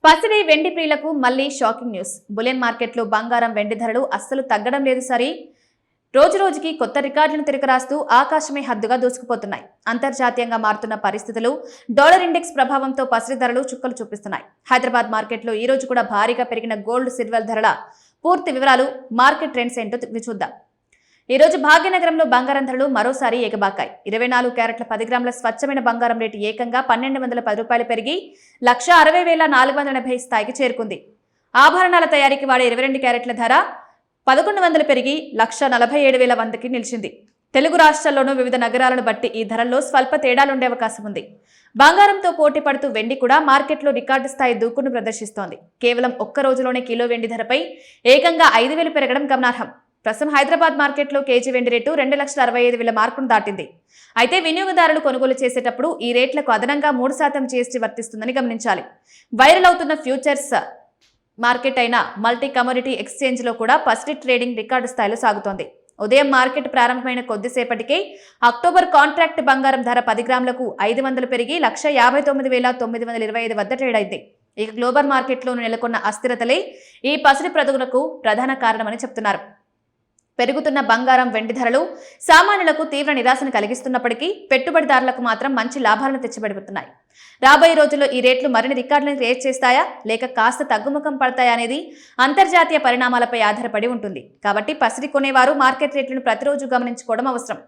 పసిడి వెండి ప్రియులకు మళ్లీ షాకింగ్ న్యూస్. బులియన్ మార్కెట్లో బంగారం వెండి ధరలు అస్సలు తగ్గడం లేదు. రోజు రోజుకి కొత్త రికార్డులను తిరగరాస్తూ ఆకాశమే హద్దుగా దూసుకుపోతున్నాయి. అంతర్జాతీయంగా మారుతున్న పరిస్థితులు, డాలర్ ఇండెక్స్ ప్రభావంతో పసిడి ధరలు చుక్కలు చూపిస్తున్నాయి. హైదరాబాద్ మార్కెట్లో ఈ రోజు కూడా భారీగా పెరిగిన గోల్డ్, సిల్వర్ ధరల పూర్తి వివరాలు, మార్కెట్ ట్రెండ్స్ ఏంటో చూద్దాం. ఈ రోజు భాగ్యనగరంలో బంగారం ధరలు మరోసారి ఎగబాకాయి. 24 క్యారెట్ల 10 గ్రాముల స్వచ్ఛమైన బంగారం రేటు ఏకంగా 1210 రూపాయలు పెరిగి 1,60,480 స్థాయికి చేరుకుంది. ఆభరణాల తయారీకి వాడే 22 క్యారెట్ల ధర 1100 పెరిగి 1,47,100కి నిలిచింది. తెలుగు రాష్ట్రాల్లోనూ వివిధ నగరాలను బట్టి ఈ ధరల్లో స్వల్ప తేడాలుండే అవకాశం ఉంది. బంగారంతో పోటీ పడుతూ వెండి కూడా మార్కెట్లో రికార్డు స్థాయి దూకును ప్రదర్శిస్తోంది. కేవలం ఒక్క రోజులోనే కిలో వెండి ధరపై ఏకంగా 5,000 పెరగడం గమనార్హం. ప్రస్తుతం హైదరాబాద్ మార్కెట్లో కేజీ వెండి రేటు 2,65,000 మార్కును దాటింది. అయితే వినియోగదారులు కొనుగోలు చేసేటప్పుడు ఈ రేట్లకు అదనంగా 3% జీఎస్టీ వర్తిస్తుందని గమనించాలి. వైరల్ అవుతున్న ఫ్యూచర్స్ మార్కెట్ అయిన మల్టీ కమోడిటీ ఎక్స్చేంజ్లో కూడా పసిడి ట్రేడింగ్ రికార్డు స్థాయిలో సాగుతోంది. ఉదయం మార్కెట్ ప్రారంభమైన కొద్దిసేపటికే అక్టోబర్ కాంట్రాక్ట్ బంగారం ధర 10 గ్రాములకు 500 పెరిగి 1,59,925 వద్ద ట్రేడ్ అయింది. ఇక గ్లోబల్ మార్కెట్లోనూ నెలకొన్న అస్థిరతలే ఈ పసిడి ప్రదుగునకు ప్రధాన కారణమని చెప్తున్నారు. పెరుగుతున్న బంగారం, వెండి ధరలు సామాన్యులకు తీవ్ర నిరాశను కలిగిస్తున్నప్పటికీ పెట్టుబడిదారులకు మాత్రం మంచి లాభాలను తెచ్చిపెడుతున్నాయి. రాబోయే రోజుల్లో ఈ రేట్లు మరిన్ని రికార్డులను క్రియేట్ చేస్తాయా లేక కాస్త తగ్గుముఖం పడతాయా అనేది అంతర్జాతీయ పరిణామాలపై ఆధారపడి ఉంటుంది. కాబట్టి పసిడి కొనేవారు మార్కెట్ రేట్లను ప్రతిరోజు గమనించుకోవడం అవసరం.